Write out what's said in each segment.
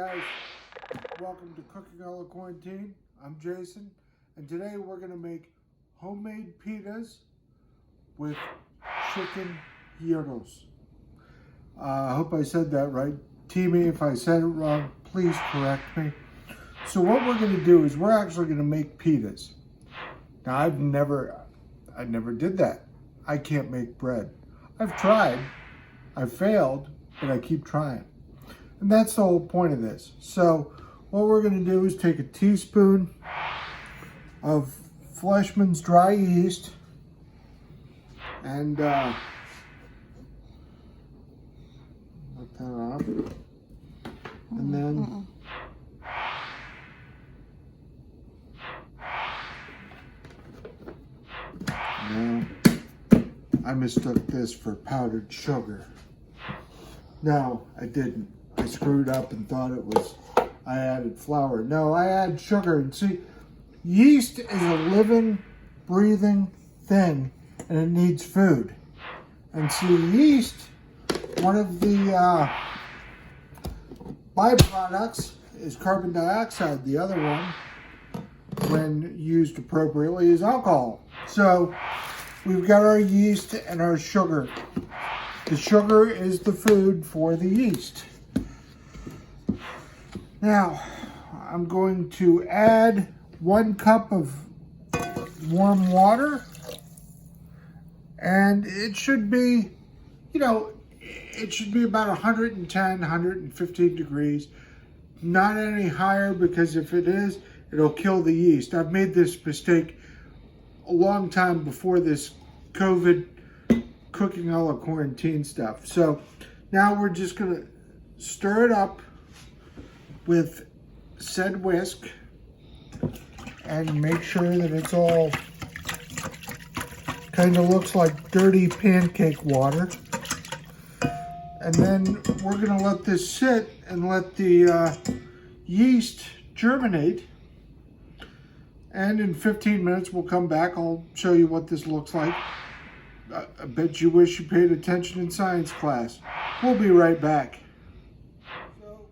guys, welcome to Cooking Out of Quarantine. I'm Jason, and today we're going to make homemade pitas with chicken gyros. I hope I said that right. Team me if I said it wrong, please correct me. So what we're going to do is we're actually going to make pitas. Now I never did that. I can't make bread. I've tried, I've failed, but I keep trying. And that's the whole point of this. So what we're going to do is take a teaspoon of Fleischmann's dry yeast and let that up. And then no, I mistook this for powdered sugar. No, I didn't. I screwed up and thought it was, I added flour. No, I add sugar. And see, yeast is a living, breathing thing, and it needs food. And see, yeast, one of the byproducts is carbon dioxide. The other one, when used appropriately, is alcohol. So we've got our yeast and our sugar. The sugar is the food for the yeast. Now, I'm going to add 1 cup of warm water, and it should be, it should be about 110, 115 degrees. Not any higher, because if it is, it'll kill the yeast. I've made this mistake a long time before this COVID cooking a la quarantine stuff. So now we're just gonna stir it up with said whisk and make sure that it's all kind of looks like dirty pancake water. And then we're gonna let this sit and let the yeast germinate. And in 15 minutes, we'll come back. I'll show you what this looks like. I bet you wish you paid attention in science class. We'll be right back. So,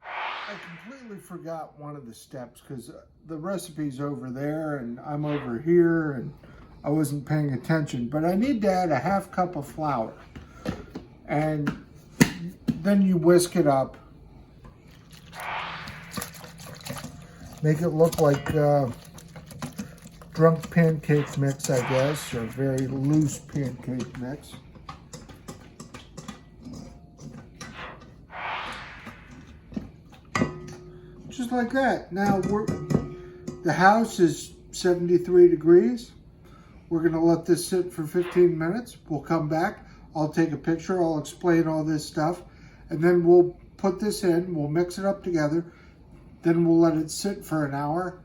I completely forgot one of the steps because the recipe's over there and I'm over here and I wasn't paying attention. But I need to add a 1/2 cup of flour. And then you whisk it up. Make it look like drunk pancake mix, I guess, or very loose pancake mix. Just like that. Now, the house is 73 degrees. We're gonna let this sit for 15 minutes. We'll come back. I'll take a picture. I'll explain all this stuff. And then we'll put this in. We'll mix it up together. Then we'll let it sit for an hour.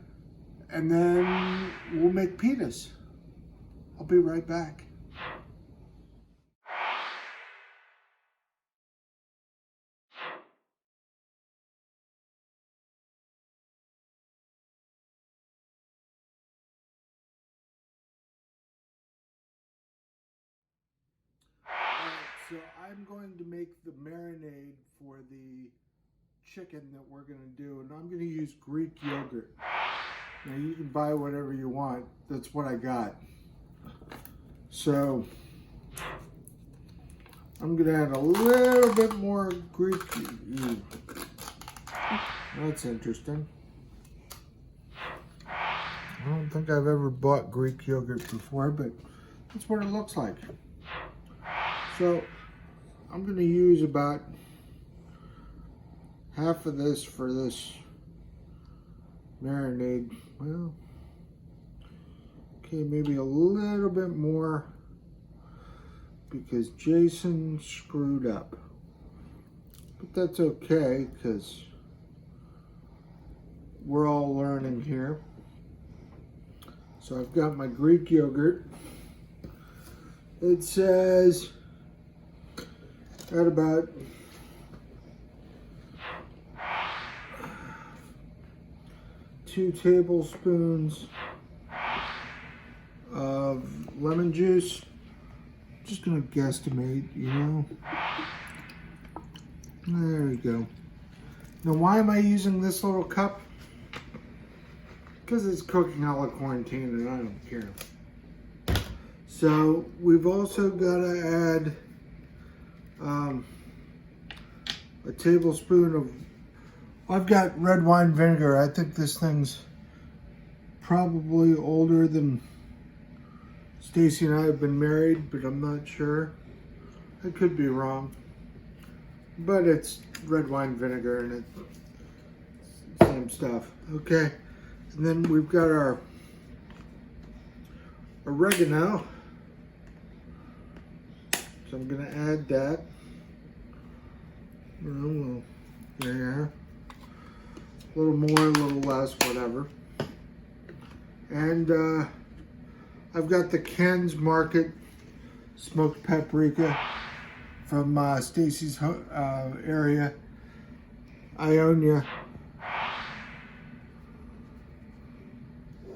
And then we'll make pitas. I'll be right back. So I'm going to make the marinade for the chicken that we're going to do, and I'm going to use Greek yogurt. Now you can buy whatever you want. That's what I got. So I'm going to add a little bit more Greek. Ooh. That's interesting. I don't think I've ever bought Greek yogurt before, but that's what it looks like. So I'm going to use about half of this for this marinade. Well, okay, maybe a little bit more because Jason screwed up. But that's okay because we're all learning here. So I've got my Greek yogurt. It says at about 2 tablespoons of lemon juice. Just gonna guesstimate, There we go. Now, why am I using this little cup? Because it's cooking a la quarantine and I don't care. So we've also got to add a tablespoon of, I've got red wine vinegar. I think this thing's probably older than Stacy and I have been married, but I'm not sure. I could be wrong. But it's red wine vinegar and it's same stuff. Okay. And then we've got our oregano. So I'm going to add that. There. A little more, a little less, whatever. And I've got the Ken's Market smoked paprika from Stacy's area, Ionia.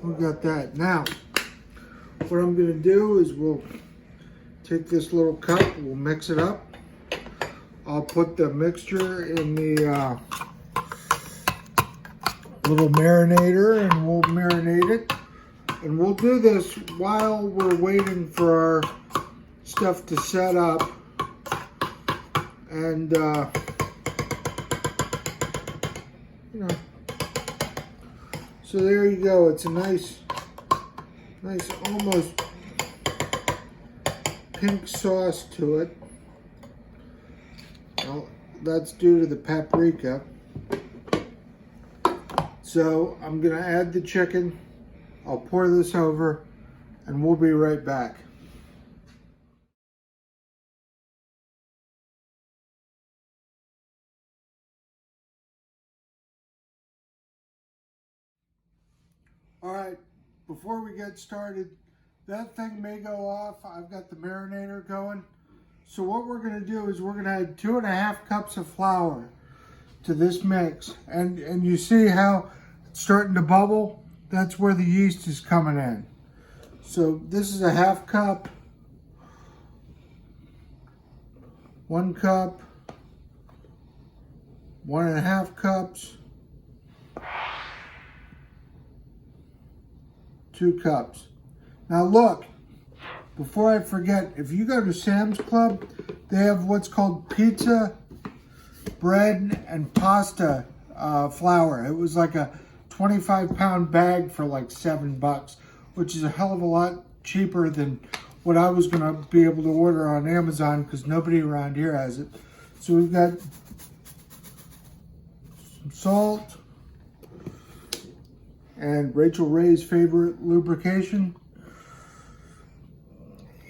We got that. Now, what I'm going to do is we'll take this little cup, we'll mix it up. I'll put the mixture in the little marinator and we'll marinate it. And we'll do this while we're waiting for our stuff to set up. And, you know, so there you go. It's a nice, almost pink sauce to it. Well, that's due to the paprika. So I'm gonna add the chicken. I'll pour this over and we'll be right back. All right, before we get started, that thing may go off. I've got the marinator going. So what we're gonna do is we're gonna add 2.5 cups of flour to this mix. And you see how it's starting to bubble? That's where the yeast is coming in. So this is a 1/2 cup, 1 cup, 1.5 cups, 2 cups. Now look, before I forget, if you go to Sam's Club, they have what's called pizza, bread, and pasta flour. It was like a 25-pound bag for like $7, which is a hell of a lot cheaper than what I was gonna be able to order on Amazon because nobody around here has it. So we've got some salt and Rachel Ray's favorite lubrication,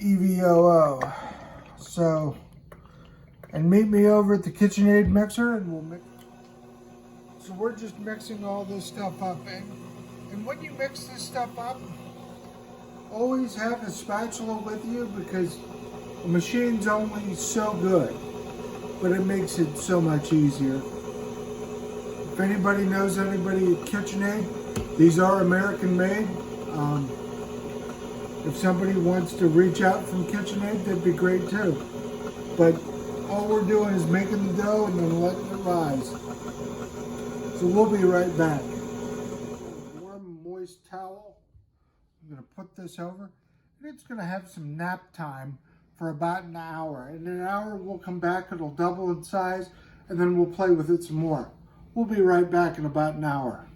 EVOO. So, and meet me over at the KitchenAid mixer and we'll mix. So we're just mixing all this stuff up. And when you mix this stuff up, always have a spatula with you because the machine's only so good, but it makes it so much easier. If anybody knows anybody at KitchenAid, these are American made. If somebody wants to reach out from KitchenAid, that'd be great too. But all we're doing is making the dough and then letting it rise. So we'll be right back. Warm, moist towel. I'm gonna put this over, and it's gonna have some nap time for about an hour. In an hour, we'll come back, it'll double in size, and then we'll play with it some more. We'll be right back in about an hour.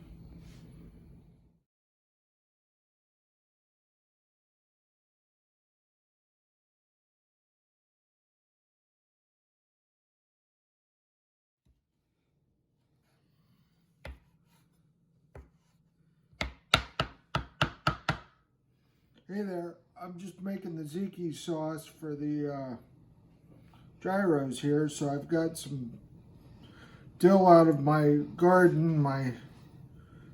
Hey there, I'm just making the tzatziki sauce for the gyros here. So I've got some dill out of my garden, my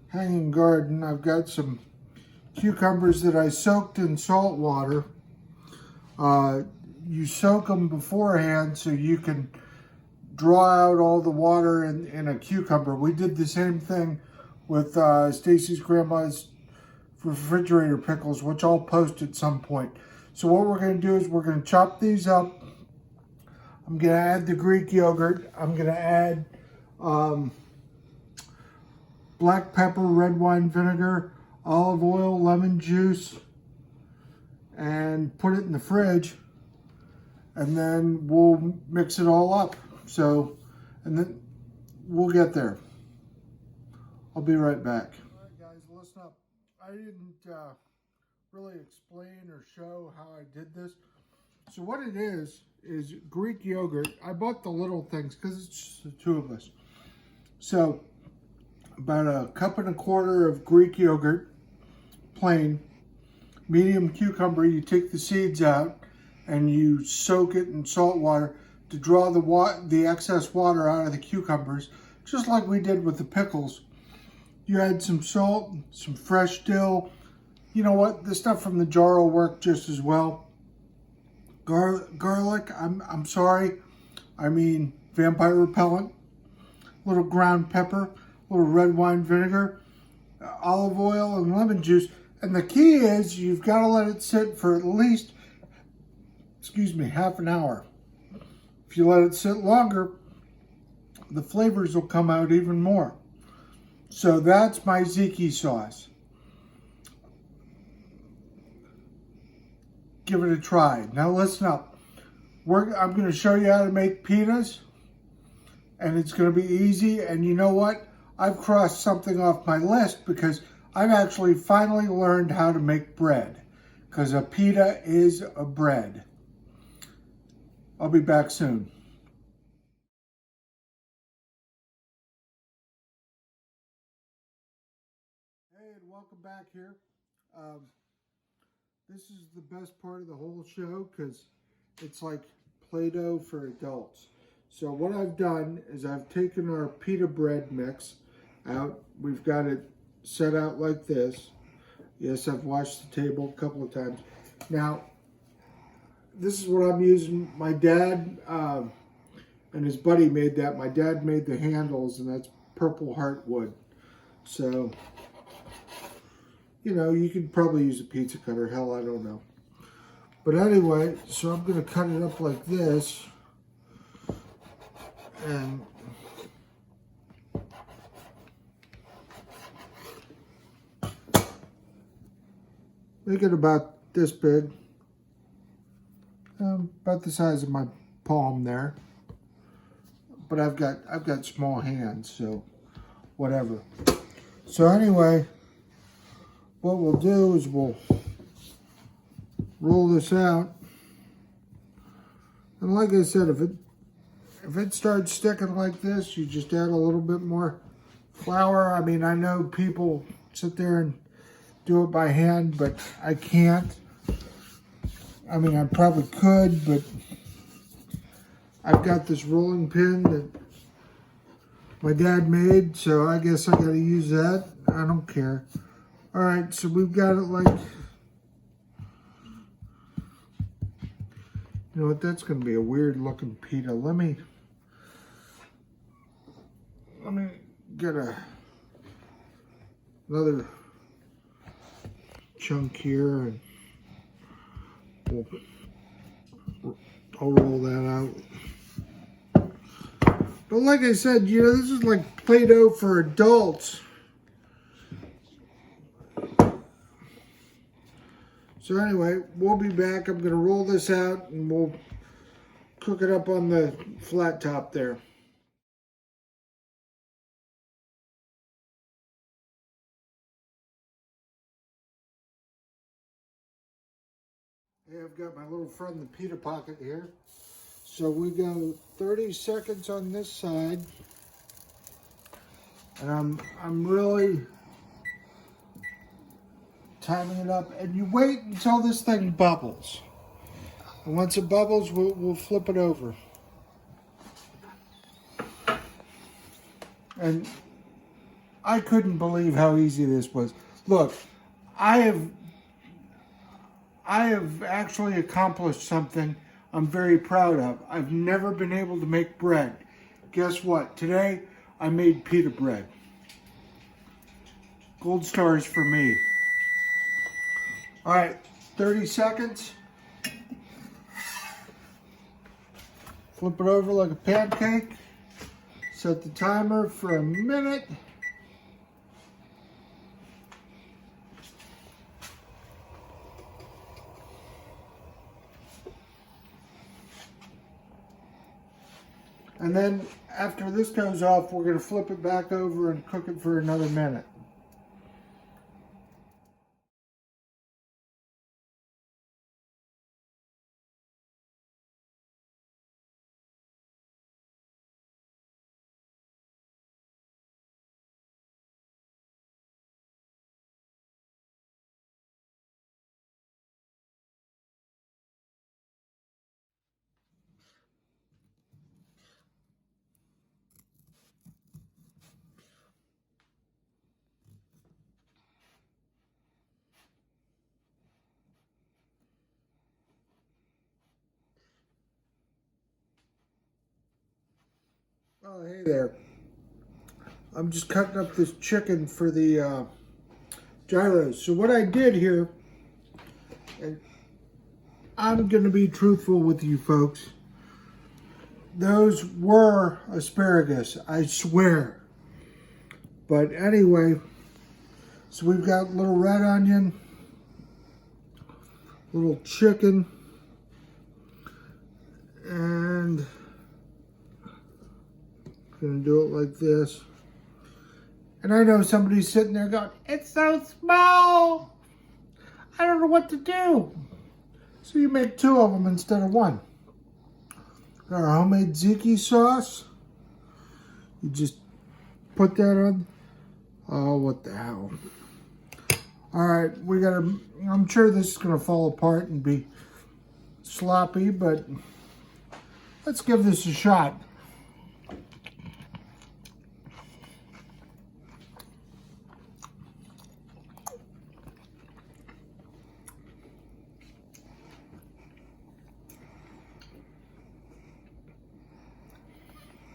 hanging garden. I've got some cucumbers that I soaked in salt water. You soak them beforehand so you can draw out all the water in a cucumber. We did the same thing with Stacy's grandma's refrigerator pickles, which I'll post at some point. So what we're going to do is we're going to chop these up. I'm going to add the Greek yogurt. I'm going to add black pepper, red wine vinegar, olive oil, lemon juice, and put it in the fridge. And then we'll mix it all up. So, and then we'll get there. I'll be right back. All right, guys, listen up. I didn't really explain or show how I did this. So what it is Greek yogurt. I bought the little things because it's just the two of us. So about 1.25 cups of Greek yogurt, plain, medium cucumber. You take the seeds out and you soak it in salt water to draw the excess water out of the cucumbers, just like we did with the pickles. You add some salt, some fresh dill. You know what? The stuff from the jar will work just as well. Garlic, I'm sorry, I mean vampire repellent. Little ground pepper, little red wine vinegar, olive oil, and lemon juice. And the key is you've got to let it sit for at least, half an hour. If you let it sit longer, the flavors will come out even more. So that's my tzatziki sauce. Give it a try. Now listen up. I'm going to show you how to make pitas, and it's going to be easy. And you know what? I've crossed something off my list because I've actually finally learned how to make bread, because a pita is a bread. I'll be back soon. Hey, and welcome back here. This is the best part of the whole show because it's like Play-Doh for adults. So what I've done is I've taken our pita bread mix out. We've got it set out like this. Yes, I've washed the table a couple of times. Now, this is what I'm using. My dad and his buddy made that. My dad made the handles, and that's purple heartwood. So, you know, you could probably use a pizza cutter. Hell, I don't know. But anyway, so I'm going to cut it up like this. And make it about this big. About the size of my palm there. But I've got small hands, so whatever. So anyway, what we'll do is we'll roll this out. And like I said, if it starts sticking like this, you just add a little bit more flour. I mean, I know people sit there and do it by hand, but I can't. I mean, I probably could, but I've got this rolling pin that my dad made, so I guess I gotta use that. I don't care. All right, so we've got it like, you know what, that's gonna be a weird looking pita. Let me get another chunk here, and I'll roll that out. But like I said, you know, this is like Play-Doh for adults. So anyway, we'll be back. I'm going to roll this out and we'll cook it up on the flat top there. Hey, I've got my little friend, the pita pocket here. So we go 30 seconds on this side. And I'm really timing it up. And you wait until this thing bubbles. And once it bubbles, we'll flip it over. And I couldn't believe how easy this was. Look, I have actually accomplished something I'm very proud of. I've never been able to make bread. Guess what? Today, I made pita bread. Gold stars for me. All right, 30 seconds. Flip it over like a pancake. Set the timer for a minute. And then after this goes off, we're going to flip it back over and cook it for another minute. Oh, hey there. I'm just cutting up this chicken for the gyros. So what I did here, and I'm going to be truthful with you folks, those were asparagus, I swear. But anyway, so we've got little red onion, little chicken, and gonna do it like this. And I know somebody's sitting there going, it's so small, I don't know what to do. So you make 2 of them instead of 1. Got our homemade tzatziki sauce. You just put that on. Oh, what the hell. All right, I'm sure this is gonna fall apart and be sloppy, but let's give this a shot.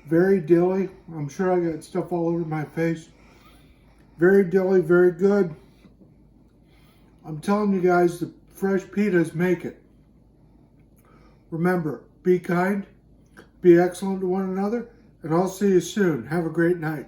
Very dilly. I'm sure I got stuff all over my face. Very dilly, very good. I'm telling you guys, the fresh pitas make it. Remember, be kind, be excellent to one another, and I'll see you soon. Have a great night.